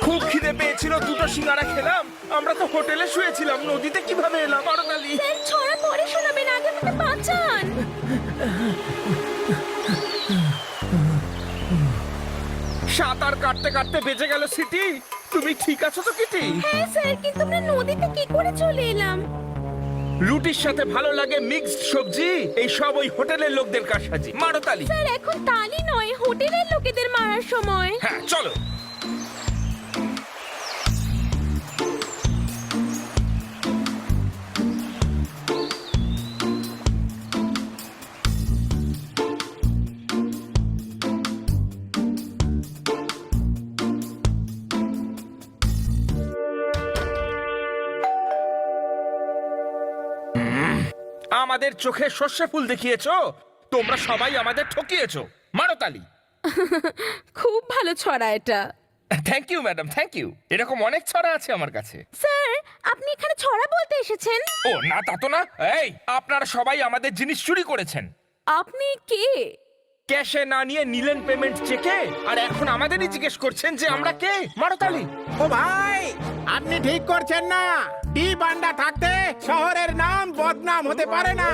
খুব খিদে পেয়েছিল, দুটো সিঙ্গারা খেলাম। আমরা তো হোটেলে শুয়েছিলাম, নদীতে কিভাবে এলাম? মারতালি, স্যার ছড়া পরে শোনাবেন, আগে আমাকে বাঁচান। সাঁতার কাটতে কাটতে বেঁচে গেল সিটি। তুমি ঠিক আছো তো কিটি? হ্যাঁ স্যার, কিন্তু আমরা নদীতে কি করে চলে এলাম? রুটির সাথে ভালো লাগে মিক্সড সবজি, এই সব ওই হোটেলের লোকদের কারসাজি। মারতালি, স্যার এখন তালি নয়, হোটেলের লোকেদের মারার সময়। হ্যাঁ চলো। আমাদের চোখে সর্ষে ফুল দেখিয়েছো, তোমরা সবাই আমাদের ঠকিয়েছো। মারতালি। খুব ভালো ছড়া এটা। Thank you madam, thank you. এরকম অনেক ছড়া আছে আমার কাছে। স্যার আপনি এখানে ছড়া বলতে এসেছেন? ও না, তা তো না। এই, আপনারা সবাই আমাদের জিনিস চুরি করেছেন। আপনি কে? ক্যাশে না নিয়ে নিলেন পেমেন্ট চেকে, আর এখন আমাদেরই জিজ্ঞেস করছেন যে আমরা কে। মারতালি। ও ভাই, আপনি ঠিক করছেন না। ডি বান্ডা থাকতে শহরের নাম বদনাম হতে পারে না।